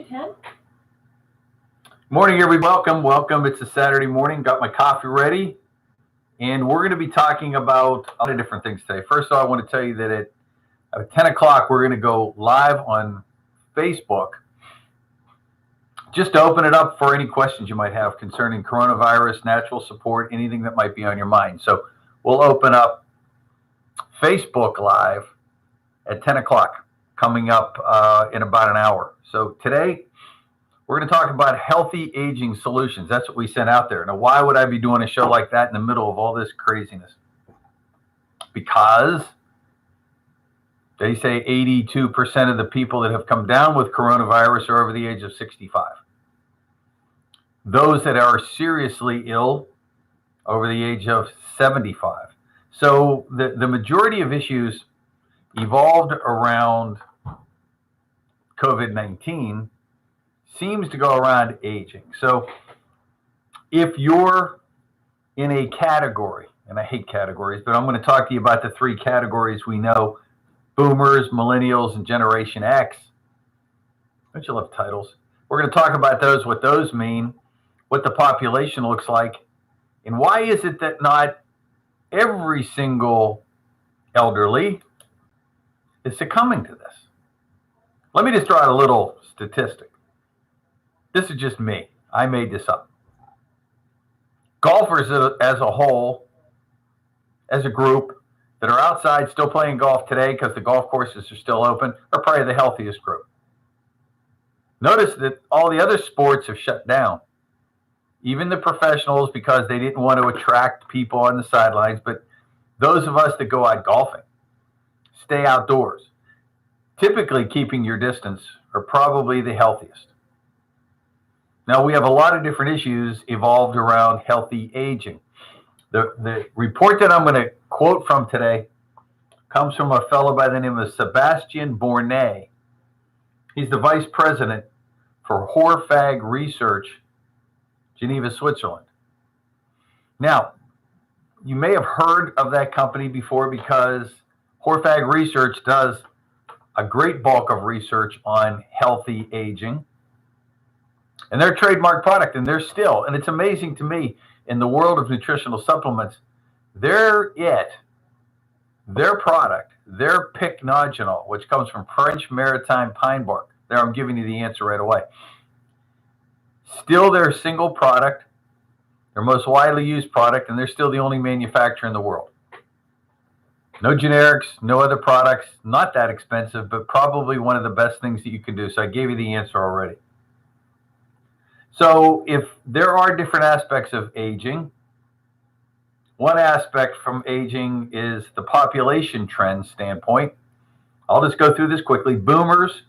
Ted. Morning, everybody. Welcome. It's a Saturday morning. Got my coffee ready, and we're going to be talking about a lot of different things today. First of all, I want to tell you that at 10 o'clock, we're going to go live on Facebook just to open it up for any questions you might have concerning coronavirus, natural support, anything that might be on your mind. So we'll open up Facebook Live at 10 o'clock coming up in about an hour. So today, we're going to talk about healthy aging solutions. That's what we sent out there. Now, why would I be doing a show like that in the middle of all this craziness? Because they say 82% of the people that have come down with coronavirus are over the age of 65. Those that are seriously ill over the age of 75. So the majority of issues evolved around COVID-19 seems to go around aging. So if you're in a category, and I hate categories, but I'm going to talk to you about the three categories we know: boomers, millennials, and Generation X. Don't you love titles? We're going to talk about those, what those mean, what the population looks like, and why is it that not every single elderly is succumbing to this. Let me just throw out a little statistic. This is just me. I made this up. Golfers as a whole, as a group, that are outside still playing golf today because the golf courses are still open, are probably the healthiest group. Notice that all the other sports have shut down. Even the professionals, because they didn't want to attract people on the sidelines, but those of us that go out golfing, stay outdoors, typically keeping your distance, are probably the healthiest. Now, we have a lot of different issues evolved around healthy aging. The report that I'm going to quote from today comes from a fellow by the name of Sebastian Bornet. He's the vice president for HORFAG Research, Geneva, Switzerland. Now, you may have heard of that company before because HORFAG Research does a great bulk of research on healthy aging. And they're a trademark product, and they're still, and it's amazing to me, in the world of nutritional supplements, their product, their pycnogenol, which comes from French maritime pine bark. There, I'm giving you the answer right away. Still their single product, their most widely used product, and they're still the only manufacturer in the world. No generics, no other products, not that expensive, but probably one of the best things that you can do. So I gave you the answer already. So if there are different aspects of aging, one aspect from aging is the population trend standpoint. I'll just go through this quickly. Boomers,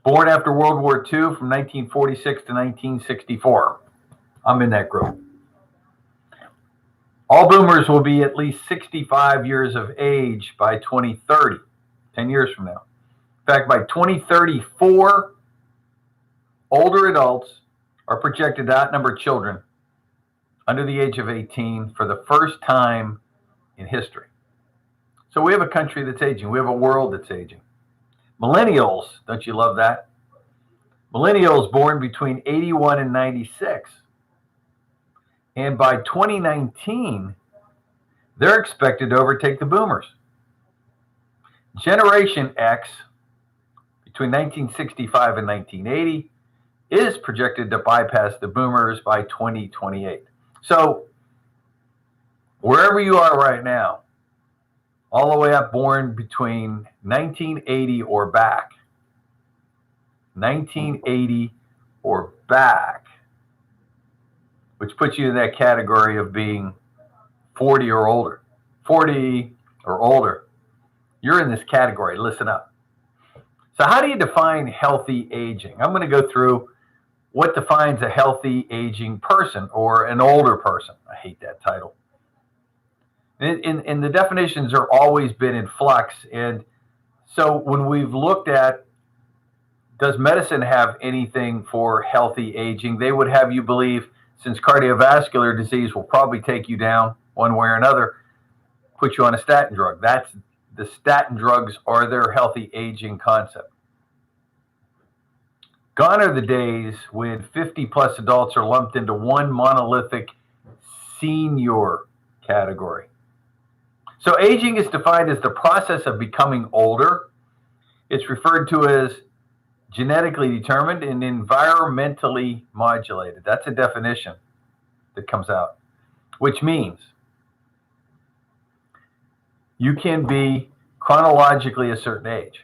born after World War II from 1946 to 1964. I'm in that group. All boomers will be at least 65 years of age by 2030, 10 years from now. In fact, by 2034, older adults are projected to outnumber children under the age of 18 for the first time in history. So we have a country that's aging. We have a world that's aging. Millennials, don't you love that? Millennials born between 81 and 96. And by 2019, they're expected to overtake the boomers. Generation X, between 1965 and 1980, is projected to bypass the boomers by 2028. So wherever you are right now, all the way up born between 1980 or back, 1980 or back, which puts you in that category of being 40 or older. 40 or older, you're in this category. Listen up. So how do you define healthy aging? I'm going to go through what defines a healthy aging person or an older person. I hate that title. And the definitions are always been in flux. And so when we've looked at, does medicine have anything for healthy aging, they would have you believe, since cardiovascular disease will probably take you down one way or another, put you on a statin drug. The statin drugs are their healthy aging concept. Gone are the days when 50 plus adults are lumped into one monolithic senior category. So aging is defined as the process of becoming older. It's referred to as genetically determined and environmentally modulated. That's a definition that comes out, which means you can be chronologically a certain age.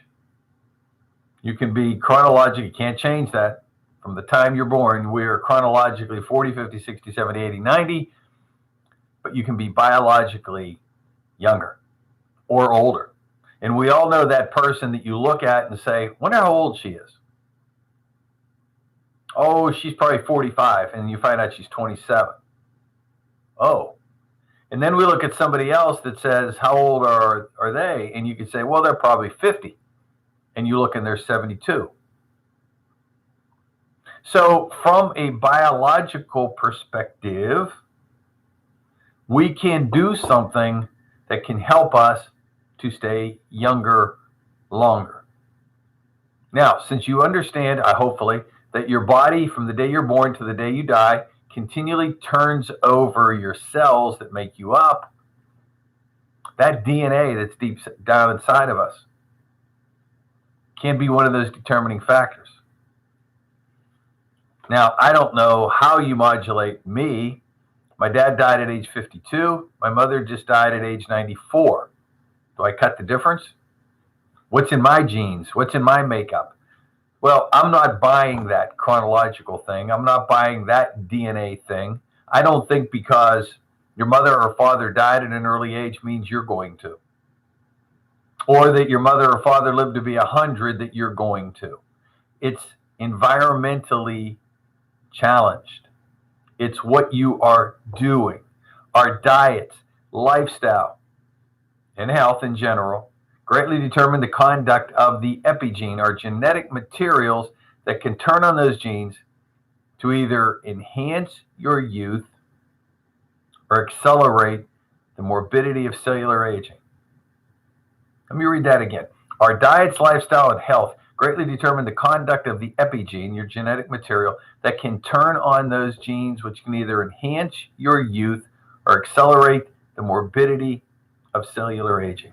You can be chronologically, you can't change that. From the time you're born, we're chronologically 40, 50, 60, 70, 80, 90, but you can be biologically younger or older. And we all know that person that you look at and say, wonder how old she is. Oh, she's probably 45, and you find out she's 27. Oh. And then we look at somebody else that says, how old are they? And you can say, well, they're probably 50. And you look and they're 72. So from a biological perspective, we can do something that can help us to stay younger longer. Now, since you understand, hopefully, that your body from the day you're born to the day you die continually turns over your cells that make you up, that DNA that's deep down inside of us can be one of those determining factors. Now, I don't know how you modulate me. My dad died at age 52. My mother just died at age 94. Do I cut the difference? What's in my genes? What's in my makeup? Well, I'm not buying that chronological thing. I'm not buying that DNA thing. I don't think because your mother or father died at an early age means you're going to. Or that your mother or father lived to be 100 that you're going to. It's environmentally challenged. It's what you are doing. Our diets, lifestyle, and health in general greatly determine the conduct of the epigene, our genetic materials that can turn on those genes to either enhance your youth or accelerate the morbidity of cellular aging. Let me read that again. Our diets, lifestyle, and health greatly determine the conduct of the epigene, your genetic material, that can turn on those genes which can either enhance your youth or accelerate the morbidity of cellular aging.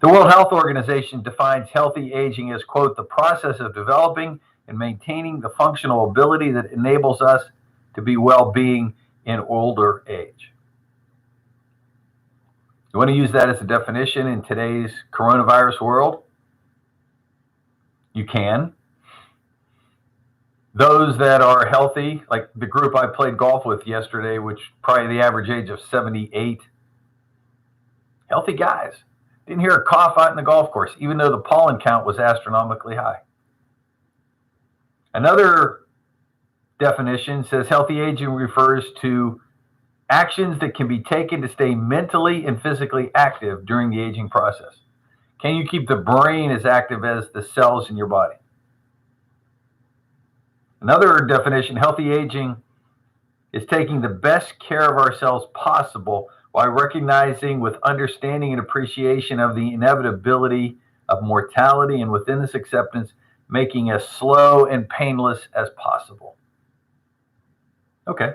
The World Health Organization defines healthy aging as, quote, the process of developing and maintaining the functional ability that enables us to be well-being in older age. You want to use that as a definition in today's coronavirus world? You can. Those that are healthy, like the group I played golf with yesterday, which probably the average age of 78, healthy guys. Didn't hear a cough out in the golf course, even though the pollen count was astronomically high. Another definition says healthy aging refers to actions that can be taken to stay mentally and physically active during the aging process. Can you keep the brain as active as the cells in your body? Another definition, healthy aging is taking the best care of ourselves possible while recognizing with understanding and appreciation of the inevitability of mortality, and within this acceptance, making as slow and painless as possible. Okay.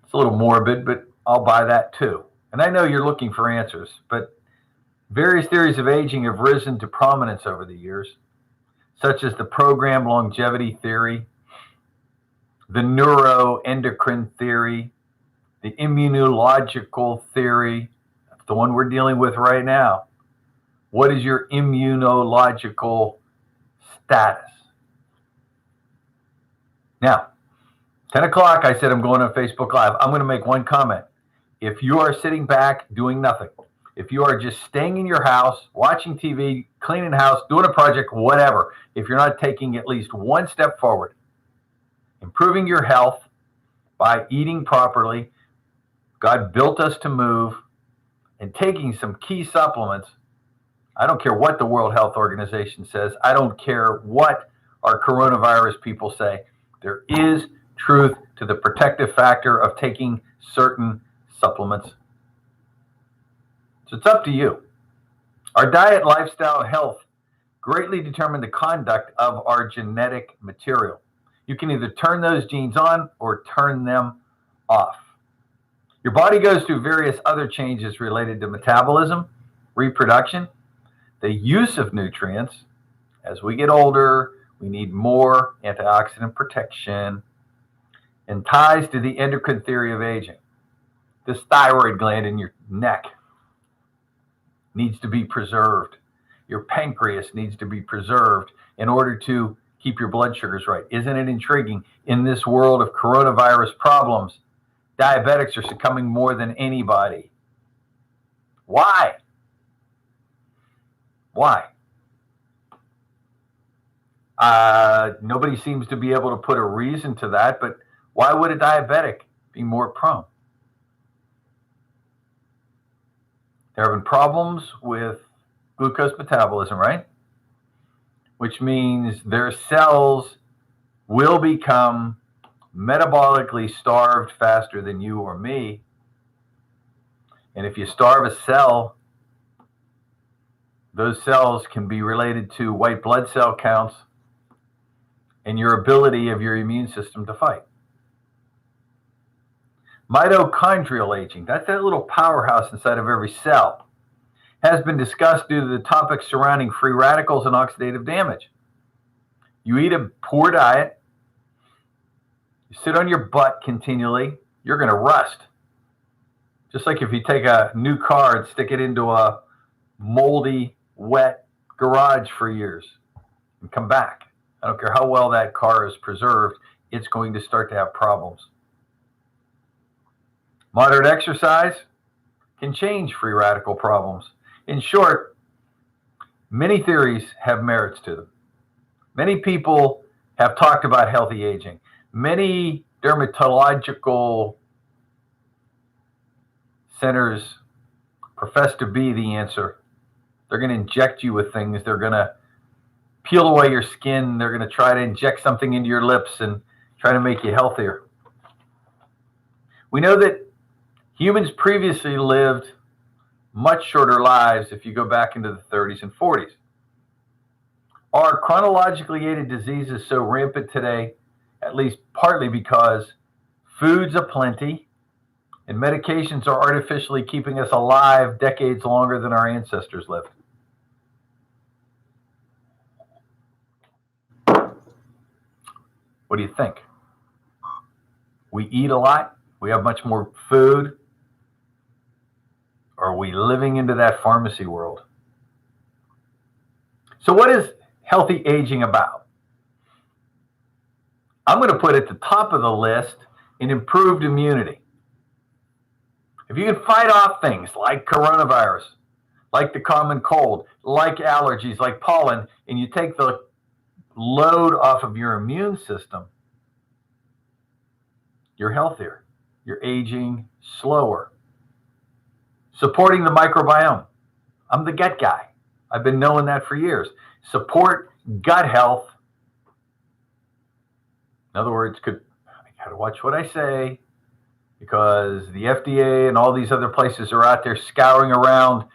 It's a little morbid, but I'll buy that too. And I know you're looking for answers, but various theories of aging have risen to prominence over the years, such as the programmed longevity theory, the neuroendocrine theory, the immunological theory. That's the one we're dealing with right now. What is your immunological status? Now, 10 o'clock, I said I'm going on Facebook Live. I'm going to make one comment. If you are sitting back doing nothing, if you are just staying in your house, watching TV, cleaning the house, doing a project, whatever, if you're not taking at least one step forward, improving your health by eating properly, God built us to move, and taking some key supplements. I don't care what the World Health Organization says. I don't care what our coronavirus people say. There is truth to the protective factor of taking certain supplements. So it's up to you. Our diet, lifestyle, and health greatly determine the conduct of our genetic material. You can either turn those genes on or turn them off. Your body goes through various other changes related to metabolism, reproduction, the use of nutrients. As we get older, we need more antioxidant protection, and ties to the endocrine theory of aging. This thyroid gland in your neck needs to be preserved. Your pancreas needs to be preserved in order to keep your blood sugars right. Isn't it intriguing? In this world of coronavirus problems, diabetics are succumbing more than anybody. Why? Why? Nobody seems to be able to put a reason to that, but why would a diabetic be more prone? They're having problems with glucose metabolism, right? Which means their cells will become metabolically starved faster than you or me. And if you starve a cell, those cells can be related to white blood cell counts and your ability of your immune system to fight. Mitochondrial aging, that's that little powerhouse inside of every cell, has been discussed due to the topics surrounding free radicals and oxidative damage. You eat a poor diet, you sit on your butt continually, you're going to rust. Just like if you take a new car and stick it into a moldy, wet garage for years and come back. I don't care how well that car is preserved, it's going to start to have problems. Moderate exercise can change free radical problems. In short, many theories have merits to them. Many people have talked about healthy aging. Many dermatological centers profess to be the answer. They're going to inject you with things. They're going to peel away your skin. They're going to try to inject something into your lips and try to make you healthier. We know that humans previously lived much shorter lives if you go back into the 30s and 40s. Are chronologically aided diseases so rampant today? At least partly because food's aplenty and medications are artificially keeping us alive decades longer than our ancestors lived. What do you think? We eat a lot? We have much more food? Or are we living into that pharmacy world? So what is healthy aging about? I'm going to put at the top of the list an improved immunity. If you can fight off things like coronavirus, like the common cold, like allergies, like pollen, and you take the load off of your immune system, you're healthier. You're aging slower. Supporting the microbiome. I'm the gut guy. I've been knowing that for years. Support gut health. In other words, I got to watch what I say because the FDA and all these other places are out there scouring around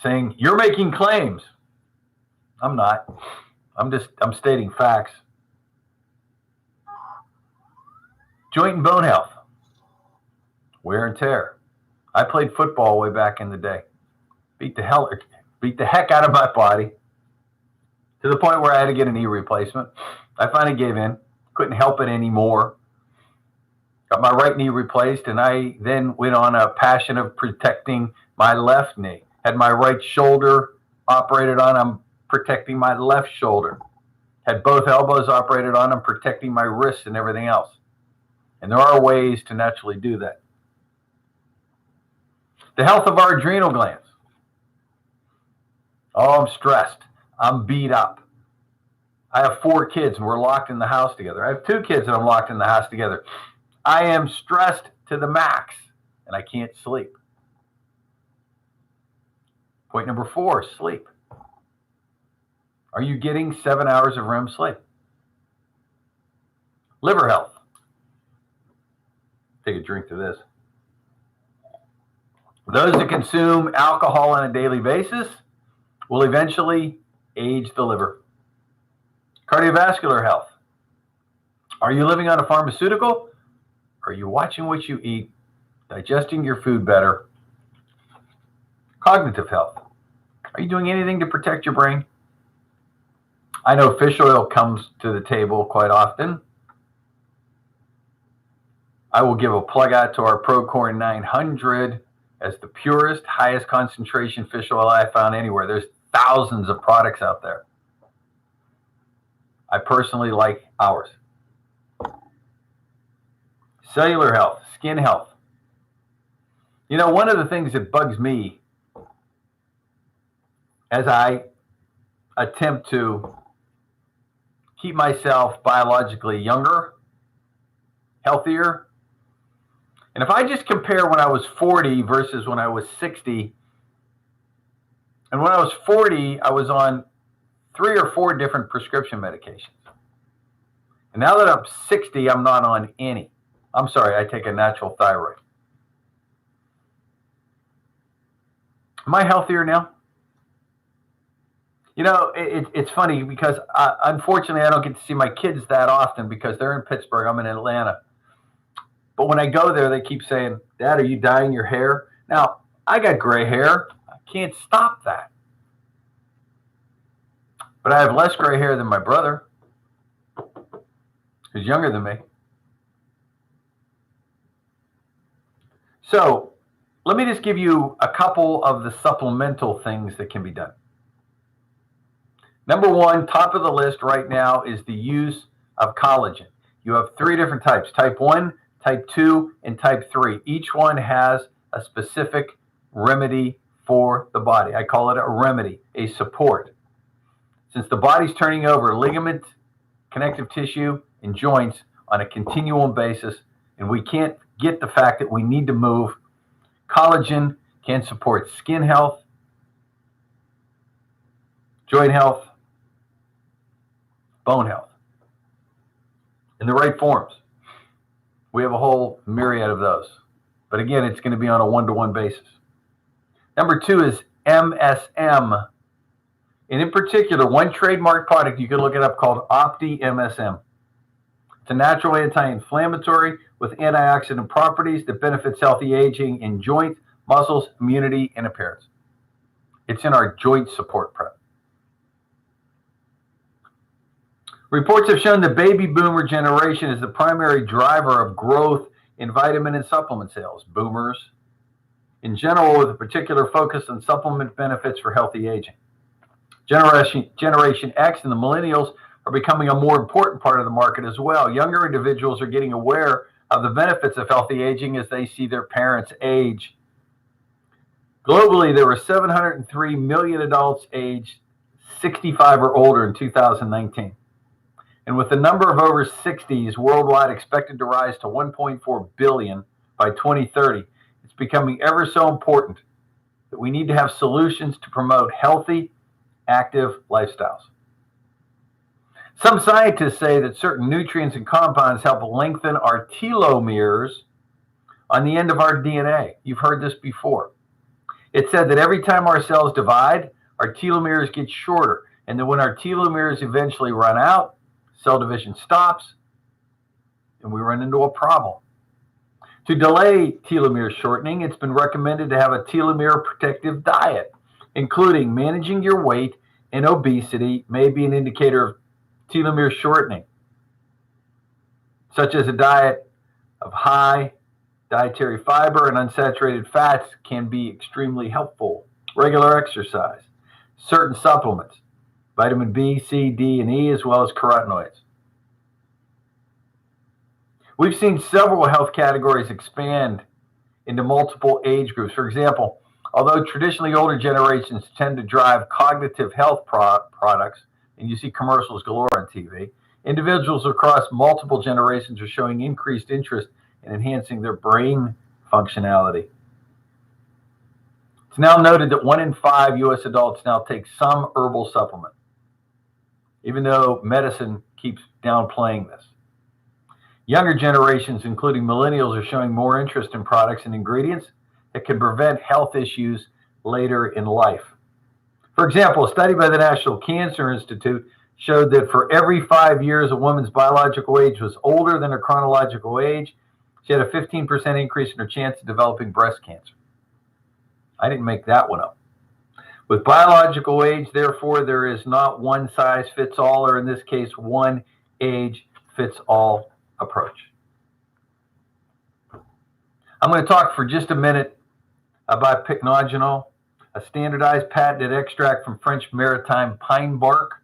saying, you're making claims. I'm not. I'm stating facts. Joint and bone health. Wear and tear. I played football way back in the day. Beat the heck out of my body to the point where I had to get a knee replacement. I finally gave in. Couldn't help it anymore. Got my right knee replaced, and I then went on a passion of protecting my left knee. Had my right shoulder operated on. I'm protecting my left shoulder. Had both elbows operated on. I'm protecting my wrists and everything else. And there are ways to naturally do that. The health of our adrenal glands. Oh, I'm stressed. I'm beat up. I have 4 kids and we're locked in the house together. I have 2 kids and I'm locked in the house together. I am stressed to the max and I can't sleep. Point number 4, sleep. Are you getting 7 hours of REM sleep? Liver health. Take a drink to this. Those that consume alcohol on a daily basis will eventually age the liver. Cardiovascular health. Are you living on a pharmaceutical? Are you watching what you eat, digesting your food better? Cognitive health. Are you doing anything to protect your brain? I know fish oil comes to the table quite often. I will give a plug out to our ProCorn 900 as the purest, highest concentration fish oil I found anywhere. There's thousands of products out there. I personally like ours. Cellular health, skin health. You know, one of the things that bugs me as I attempt to keep myself biologically younger, healthier, and if I just compare when I was 40 versus when I was 60, and when I was 40, I was on 3 or 4 different prescription medications. And now that I'm 60, I'm not on any. I'm sorry, I take a natural thyroid. Am I healthier now? You know, it's funny because unfortunately I don't get to see my kids that often because they're in Pittsburgh. I'm in Atlanta. But when I go there, they keep saying, "Dad, are you dyeing your hair?" Now, I got gray hair. I can't stop that. But I have less gray hair than my brother, who's younger than me. So let me just give you a couple of the supplemental things that can be done. Number one, top of the list right now is the use of collagen. You have 3 different types, type 1, type 2, and type 3. Each one has a specific remedy for the body. I call it a remedy, a support. Since the body's turning over ligament, connective tissue, and joints on a continual basis, and we can't get the fact that we need to move, collagen can support skin health, joint health, bone health in the right forms. We have a whole myriad of those. But again, it's going to be on a one-to-one basis. Number 2 is MSM. And in particular, one trademark product you can look it up called Opti MSM. It's a natural anti-inflammatory with antioxidant properties that benefits healthy aging in joints, muscles, immunity, and appearance. It's in our joint support prep. Reports have shown the baby boomer generation is the primary driver of growth in vitamin and supplement sales. Boomers, in general, with a particular focus on supplement benefits for healthy aging. Generation X and the millennials are becoming a more important part of the market as well. Younger individuals are getting aware of the benefits of healthy aging as they see their parents age. Globally, there were 703 million adults aged 65 or older in 2019. And with the number of over 60s worldwide expected to rise to 1.4 billion by 2030, it's becoming ever so important that we need to have solutions to promote healthy, active lifestyles. Some scientists say that certain nutrients and compounds help lengthen our telomeres on the end of our DNA. You've heard this before. It's said that every time our cells divide, our telomeres get shorter. And that when our telomeres eventually run out, cell division stops, and we run into a problem. To delay telomere shortening, it's been recommended to have a telomere protective diet, including managing your weight, and obesity may be an indicator of telomere shortening, such as a diet of high dietary fiber and unsaturated fats can be extremely helpful. Regular exercise, certain supplements, vitamin B, C, D, and E, as well as carotenoids. We've seen several health categories expand into multiple age groups. For example, although traditionally older generations tend to drive cognitive health products, and you see commercials galore on TV, individuals across multiple generations are showing increased interest in enhancing their brain functionality. It's now noted that 1 in 5 U.S. adults now take some herbal supplement, even though medicine keeps downplaying this. Younger generations, including millennials, are showing more interest in products and ingredients that can prevent health issues later in life. For example, a study by the National Cancer Institute showed that for every 5 years a woman's biological age was older than her chronological age, she had a 15% increase in her chance of developing breast cancer. I didn't make that one up. With biological age, therefore, there is not one size fits all, or in this case, one age fits all approach. I'm going to talk for just a minute about pycnogenol, a standardized patented extract from French maritime pine bark,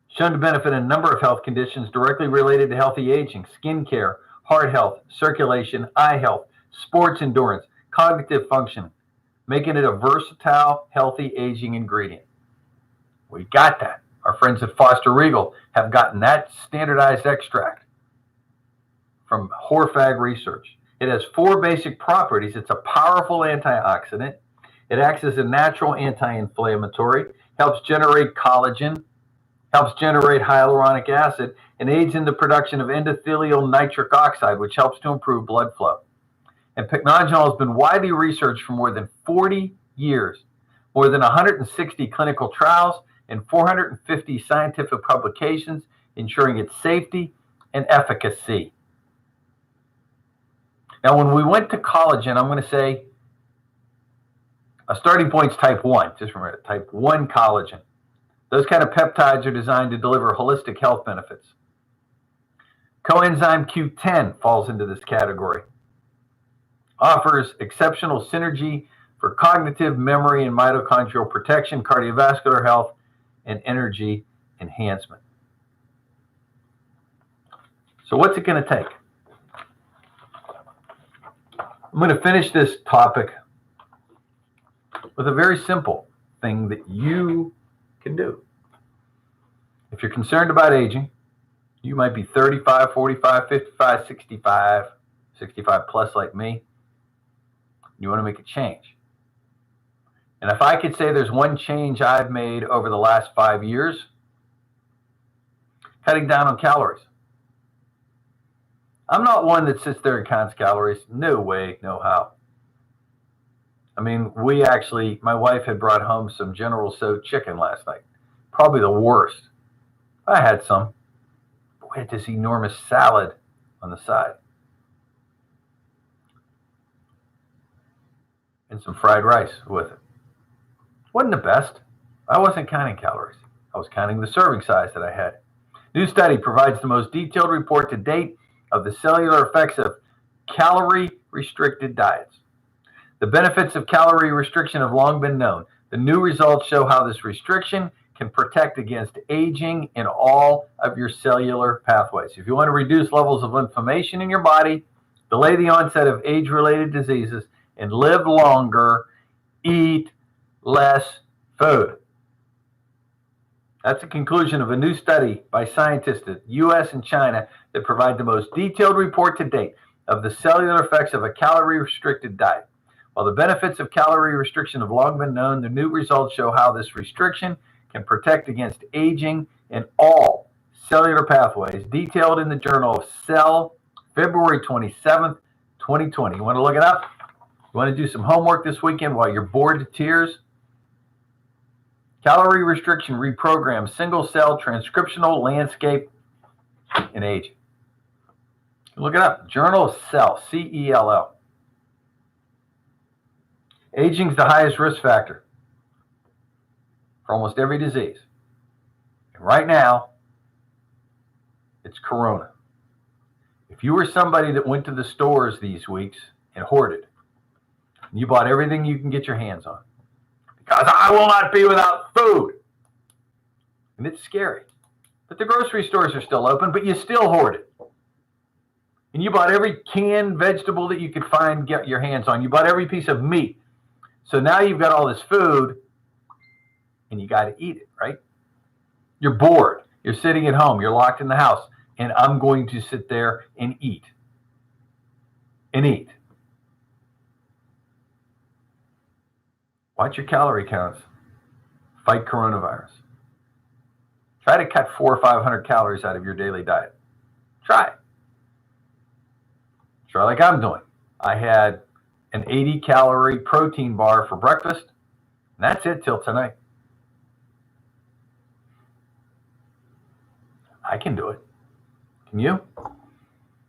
shown to benefit a number of health conditions directly related to healthy aging, skin care, heart health, circulation, eye health, sports endurance, cognitive function, making it a versatile, healthy aging ingredient. We got that. Our friends at Foster Regal have gotten that standardized extract from Horfag Research. It has 4 basic properties. It's a powerful antioxidant. It acts as a natural anti-inflammatory, helps generate collagen, helps generate hyaluronic acid, and aids in the production of endothelial nitric oxide, which helps to improve blood flow. And pycnogenol has been widely researched for more than 40 years, more than 160 clinical trials, and 450 scientific publications, ensuring its safety and efficacy. Now, when we went to collagen, I'm going to say a starting point is type 1. Just remember, type 1 collagen. Those kind of peptides are designed to deliver holistic health benefits. Coenzyme Q10 falls into this category. Offers exceptional synergy for cognitive, memory, and mitochondrial protection, cardiovascular health, and energy enhancement. So what's it going to take? I'm going to finish this topic with a very simple thing that you can do. If you're concerned about aging, you might be 35, 45, 55, 65, 65 plus like me. You want to make a change. And if I could say there's one change I've made over the last 5 years, cutting down on calories. I'm not one that sits there and counts calories. No way, no how. I mean, my wife had brought home some General Tso chicken last night. Probably the worst. I had some. We had this enormous salad on the side. And some fried rice with it. Wasn't the best. I wasn't counting calories. I was counting the serving size that I had. New study provides the most detailed report to date of the cellular effects of calorie-restricted diets. The benefits of calorie restriction have long been known. The new results show how this restriction can protect against aging in all of your cellular pathways. If you want to reduce levels of inflammation in your body, delay the onset of age-related diseases, and live longer, eat less food. That's the conclusion of a new study by scientists at U.S. and China that provide the most detailed report to date of the cellular effects of a calorie-restricted diet. While the benefits of calorie restriction have long been known, the new results show how this restriction can protect against aging in all cellular pathways, detailed in the Journal of Cell, February 27th, 2020. You want to look it up? You want to do some homework this weekend while you're bored to tears? Calorie restriction reprograms single-cell transcriptional landscape in aging. Look it up. Journal of Cell, C-E-L-L. Aging is the highest risk factor for almost every disease. And right now, it's corona. If you were somebody that went to the stores these weeks and hoarded, and you bought everything you can get your hands on, because I will not be without food. And it's scary. But the grocery stores are still open, but you still hoard it. And you bought every canned vegetable that you could find, get your hands on. You bought every piece of meat. So now you've got all this food, and you got to eat it, right? You're bored. You're sitting at home. You're locked in the house. And I'm going to sit there and eat. And eat. Watch your calorie counts. Fight coronavirus. Try to cut 400 or 500 calories out of your daily diet. Try. Try like I'm doing. I had an 80-calorie protein bar for breakfast, and that's it till tonight. I can do it. Can you?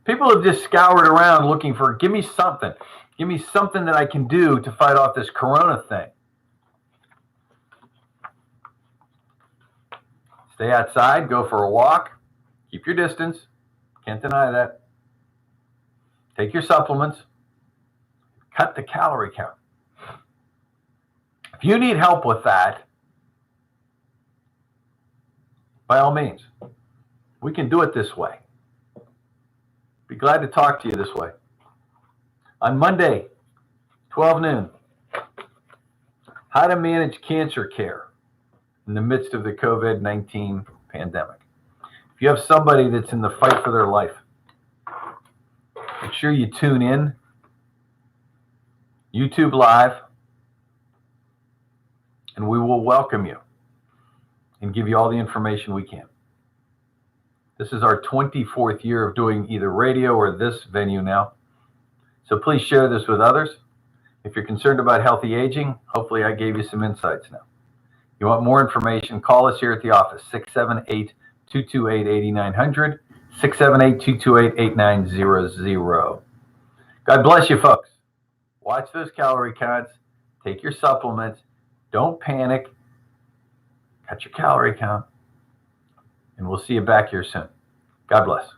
People have just scoured around looking for, give me something. Give me something that I can do to fight off this corona thing. Stay outside, go for a walk, keep your distance. Can't deny that. Take your supplements. Cut the calorie count. If you need help with that, by all means, we can do it this way. Be glad to talk to you this way. On Monday, 12 noon, how to manage cancer care in the midst of the COVID-19 pandemic. If you have somebody that's in the fight for their life, make sure you tune in. YouTube Live, and we will welcome you and give you all the information we can. This is our 24th year of doing either radio or this venue now. So please share this with others. If you're concerned about healthy aging, hopefully I gave you some insights now. You want more information, call us here at the office, 678-228-8900, 678-228-8900. God bless you, folks. Watch those calorie counts. Take your supplements. Don't panic. Cut your calorie count. And we'll see you back here soon. God bless.